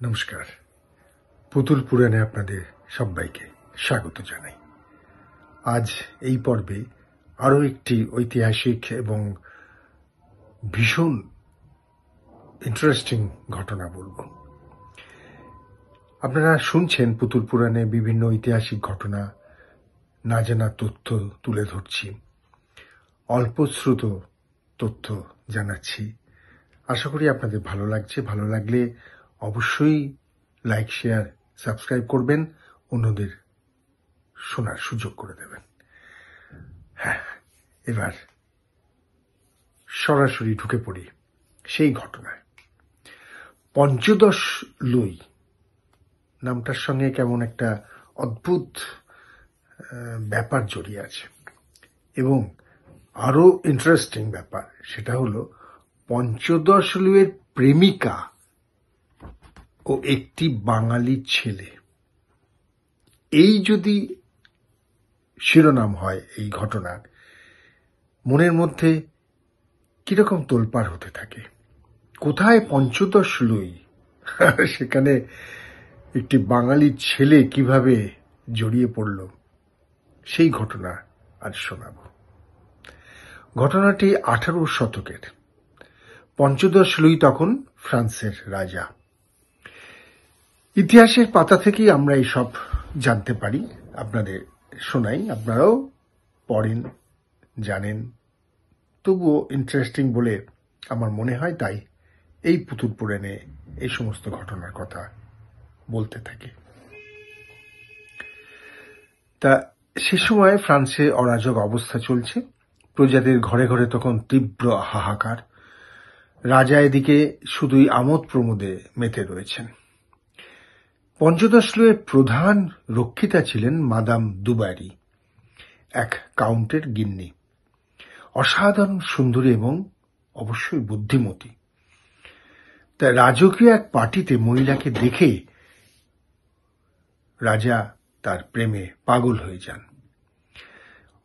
নমস্কার। পুতুল পুরাণে আপনাদের সবাইকে স্বাগত জানাই। আজ এই পর্বে আরও একটি ঐতিহাসিক এবং ভীষণ ইন্টারেস্টিং ঘটনা বলবো। আপনারা শুনছেন পুতুল পুরাণে বিভিন্ন ঐতিহাসিক ঘটনা, না জানা তথ্য তুলে ধরছি, অল্পশ্রুত তথ্য জানাচ্ছি। আশা করি আপনাদের ভালো লাগছে। ভালো লাগলে অবশ্যই লাইক, শেয়ার, সাবস্ক্রাইব করবেন, অন্যদের শোনার সুযোগ করে দেবেন। হ্যাঁ, এবার সরাসরি ঢুকে পড়ি সেই ঘটনায়। পঞ্চদশ লুই নামটার সঙ্গে কেমন একটা অদ্ভুত ব্যাপার জড়িয়ে আছে, এবং আরো ইন্টারেস্টিং ব্যাপার সেটা হলো পঞ্চদশ লুইয়ের প্রেমিকা ও একটি বাঙালি ছেলে। এই যদি শিরোনাম হয় এই ঘটনার, মনের মধ্যে কিরকম তোলপাড় হতে থাকে। কোথায় পঞ্চদশ লুই, সেখানে একটি বাঙালি ছেলে কিভাবে জড়িয়ে পড়ল, সেই ঘটনা আজ শোনাব। ঘটনাটি 18 শতকের। পঞ্চদশ লুই তখন ফ্রান্সের রাজা। ইতিহাসের পাতা থেকেই আমরা এইসব জানতে পারি, আপনাদের শোনাই, আপনারাও পড়েন, জানেন। তবুও ইন্টারেস্টিং বলে আমার মনে হয়, তাই এই পুতুল পুরাণে এই সমস্ত ঘটনার কথা বলতে থাকি। তা সে সময় ফ্রান্সে অরাজক অবস্থা চলছে। প্রজাদের ঘরে ঘরে তখন তীব্র হাহাকার। রাজা এদিকে শুধুই আমোদ প্রমোদে মেতে রয়েছেন। পঞ্চদশ লুইয়ের প্রধান রক্ষিতা ছিলেন মাদাম দুবারি, এক কাউন্টের গিন্নি, অসাধারণ সুন্দরী এবং অবশ্যই বুদ্ধিমতী। তা রাজকীয় এক পার্টিতে মহিলাকে দেখে রাজা তার প্রেমে পাগল হয়ে যান।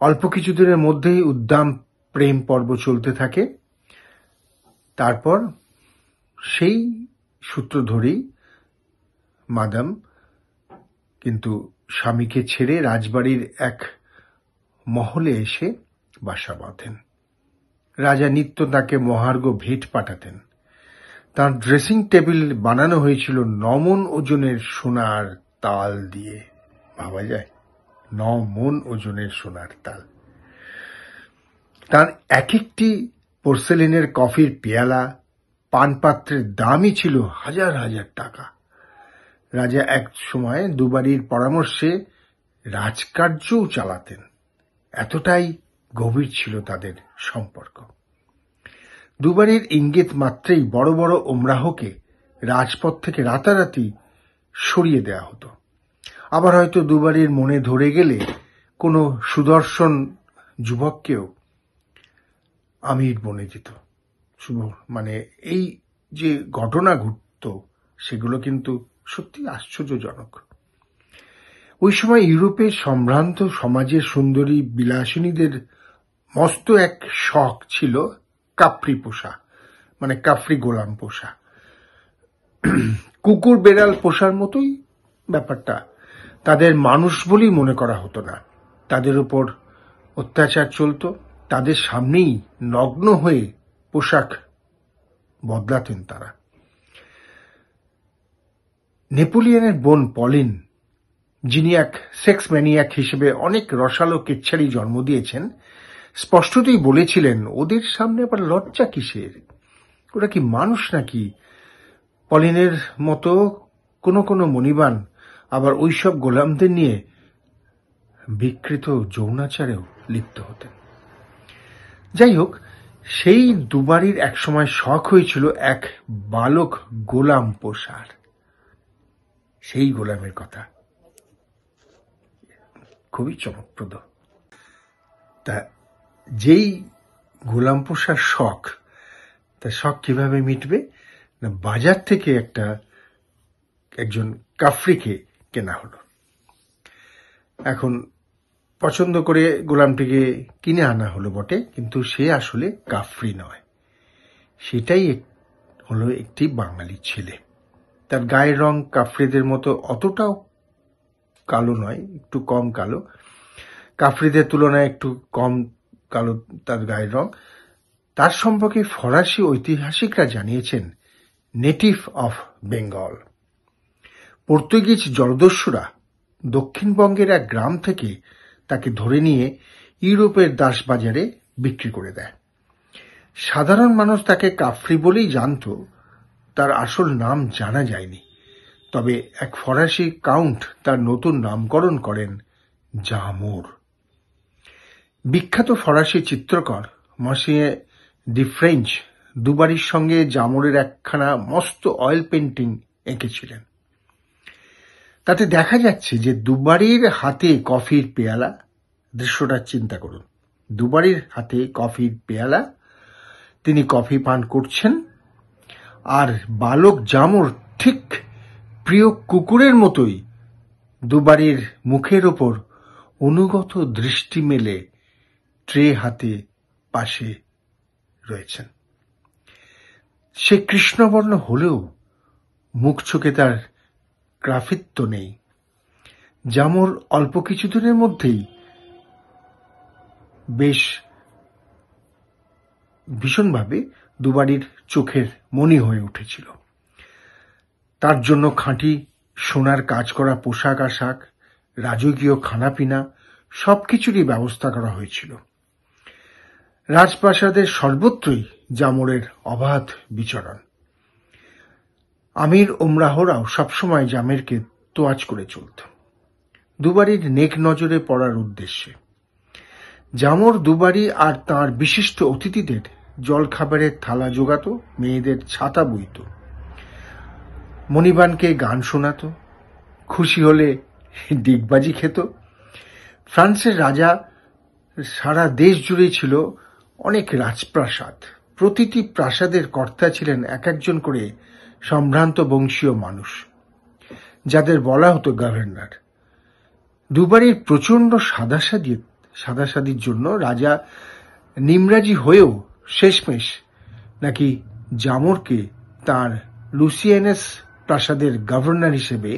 অল্প কিছুদিনের মধ্যেই উদ্দাম প্রেম পর্ব চলতে থাকে। তারপর সেই সূত্র ধরেই মাদাম কিন্তু স্বামীকে ছেড়ে রাজবাড়ির এক মহলে এসে বাসা বাঁধেন। রাজা নিত্য তাকে মহার্ঘ ভেট পাঠাতেন। তার ড্রেসিং টেবিল বানানো হয়েছিল 9 মণ ওজনের সোনার তাল দিয়ে। ভাবা যায়, 9 মণ ওজনের সোনার তাল। তার এক একটি পোর্সেলিনের কফির পেয়ালা, পানপাত্রের দামই ছিল হাজার হাজার টাকা। রাজা এক সময় দুবারির পরামর্শে রাজকার্যও চালাতেন। এতটাই গভীর ছিল তাদের সম্পর্ক। দুবারির ইঙ্গিত মাত্রেই বড় বড় ওমরাহকে রাজপথ থেকে রাতারাতি সরিয়ে দেয়া হতো। আবার হয়তো দুবারির মনে ধরে গেলে কোনো সুদর্শন যুবককেও আমির বনে দিত। মানে এই যে ঘটনা ঘটত, সেগুলো কিন্তু সত্যি আশ্চর্যজনক। ওই সময় ইউরোপের সম্ভ্রান্ত সমাজের সুন্দরী বিলাসিনীদের মস্ত এক শখ ছিল কাফরি পোষা, মানে কাফরি গোলাম পোষা। কুকুর বেড়াল পোষার মতোই ব্যাপারটা। তাদের মানুষ বলেই মনে করা হতো না। তাদের উপর অত্যাচার চলত। তাদের সামনেই নগ্ন হয়ে পোশাক বদলাতেন তারা। নেপোলিয়নের বোন পলিন, যিনি এক সেক্স ম্যানিয়াক হিসেবে অনেক রসালো কেচ্ছারি জন্ম দিয়েছেন, স্পষ্টতই বলেছিলেন, ওদের সামনে আবার লজ্জা কিসের, ওরা কি মানুষ নাকি। পলিনের মতো কোনো কোনো মণিবান আবার ওইসব গোলামদের নিয়ে বিকৃত যৌনাচারেও লিপ্ত হতেন। যাই হোক, সেই দুবারির একসময় শখ হয়েছিল এক বালক গোলাম পোষার। সেই গোলামের কথা খুবই চমকপ্রদ। তা যেই গোলাম পোষার শখ, তা শখ কিভাবে মিটবে না, বাজার থেকে একজন কাফরিকে কেনা হলো। এখন পছন্দ করে গোলামটিকে কিনে আনা হলো বটে, কিন্তু সে আসলে কাফরি নয়, সেটাই হলো একটি বাঙালি ছেলে। তার গায়ের রং কাফরিদের মতো অতটাও কালো নয়, একটু কম কালো। কাফরিদের তুলনায় একটু কম কালো তার গায়ের রং। তার সম্পর্কে ফরাসি ঐতিহাসিকরা জানিয়েছেন নেটিভ অফ বেঙ্গল। পর্তুগিজ জলদস্যুরা দক্ষিণবঙ্গের এক গ্রাম থেকে তাকে ধরে নিয়ে ইউরোপের দাসবাজারে বিক্রি করে দেয়। সাধারণ মানুষ তাকে কাফরি বলেই জানত, তার আসল নাম জানা যায়নি। তবে এক ফরাসি কাউন্ট তার নতুন নামকরণ করেন জামোর। বিখ্যাত ফরাসি চিত্রকর মসিয়ে ডি ফ্রেঞ্চ দুবারির সঙ্গে জামোরের একখানা মস্ত অয়েল পেন্টিং এঁকেছিলেন। তাতে দেখা যাচ্ছে যে দুবারির হাতে কফির পেয়ালা, দৃশ্যটা চিন্তা করুন, দুবারির হাতে কফির পেয়ালা, তিনি কফি পান করছেন, আর বালক জামোর ঠিক প্রিয় কুকুরের মতোই দুবারির মুখের ওপর অনুগত দৃষ্টি মেলে ট্রে হাতে পাশে রয়েছেন। সে কৃষ্ণবর্ণ হলেও মুখ চোখে তার গ্রাফিত্ব নেই। জামোর অল্প কিছুদিনের মধ্যেই বেশ ভীষণভাবে দুবারির চোখের মণি হয়ে উঠেছিল। তার জন্য খাঁটি সোনার কাজ করা পোশাক আশাক, রাজকীয় খানাপিনা সবকিছুরই ব্যবস্থা করা হয়েছিল। রাজপ্রাসাদের সর্বত্রই জামোরের অবাধ বিচরণ। আমির ওমরাহরাও সবসময় জামেরকে তোয়াজ করে চলত, দুবারির নেক নজরে পড়ার উদ্দেশ্যে। জামোর দুবারি আর তাঁর বিশিষ্ট অতিথিদের জলখাবারের থালা জোগাত, মেয়েদের ছাতা বইত, মণিবানকে গান শোনাত, খুশি হলে ডিগবাজি খেত। ফ্রান্সের রাজা সারা দেশ জুড়ে ছিল অনেক রাজপ্রাসাদ। প্রতিটি প্রাসাদের কর্তা ছিলেন এক একজন করে সম্ভ্রান্ত বংশীয় মানুষ, যাদের বলা হতো গভর্নর। দুবারির প্রচণ্ড সাদাসাদির জন্য রাজা নিমরাজি হয়েও শেষমেশ নাকি জামোরকে তাঁর লুসিয়েনেস প্রাসাদের গভর্নর হিসেবে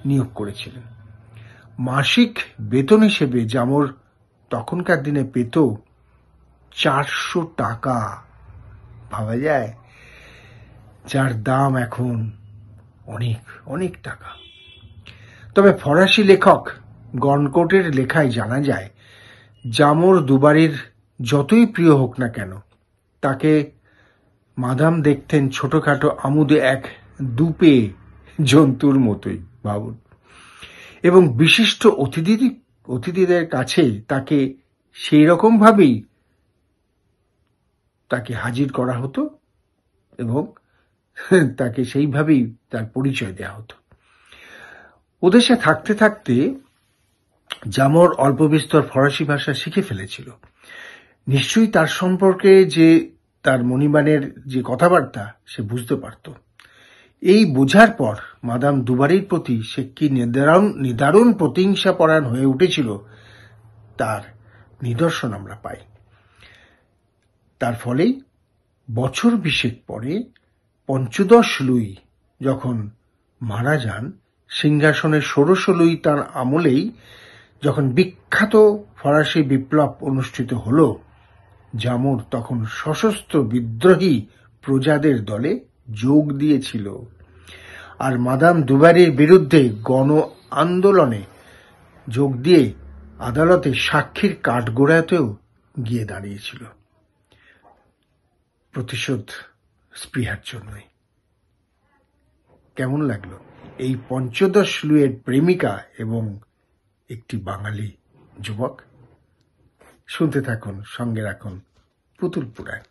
নিয়োগ করেছিলেন। মাসিক বেতন হিসেবে জামোর তখনকার দিনে পেত 400 টাকা। ভাবা যায়, যার দাম এখন অনেক অনেক টাকা। তবে ফরাসি লেখক গনকোটের লেখায় জানা যায়, জামোর দুবারির যতই প্রিয় হোক না কেন, তাকে মাদাম দেখতেন ছোটখাটো আমুদে এক দুপে জন্তুর মতোই, ভাবুন। এবং বিশিষ্ট অতিথিদের কাছে তাকে সেই রকম ভাবেই তাকে হাজির করা হতো এবং তাকে সেইভাবেই তার পরিচয় দেওয়া হতো। ওদেশে থাকতে থাকতে জামোর অল্প বিস্তর ফরাসি ভাষা শিখে ফেলেছিল। নিশ্চয়ই তার সম্পর্কে যে তার মণিবানের যে কথাবার্তা সে বুঝতে পারত। এই বোঝার পর মাদাম দুবারির প্রতি সে কি নিদারুণ প্রতিহিংসা পরায়ণ হয়ে উঠেছিল তার নিদর্শন আমরা পাই। তার ফলেই বছর 20 পরে পঞ্চদশ লুই যখন মারা যান, সিংহাসনে ষোড়শ লুই তার আমলেই যখন বিখ্যাত ফরাসি বিপ্লব অনুষ্ঠিত হল, জামোর তখন সশস্ত্র বিদ্রোহী প্রজাদের দলে যোগ দিয়েছিল আর মাদাম দুবারির বিরুদ্ধে গণ আন্দোলনে যোগ দিয়ে আদালতে সাক্ষীর কাঠগড়াতেও গিয়ে দাঁড়িয়েছিল, প্রতিশোধ স্পৃহার জন্যই। কেমন লাগলো এই পঞ্চদশ লুইয়ের প্রেমিকা এবং একটি বাঙালি যুবক? শুনতে থাকুন, সঙ্গে রাখুন পুতুল পুরাণ।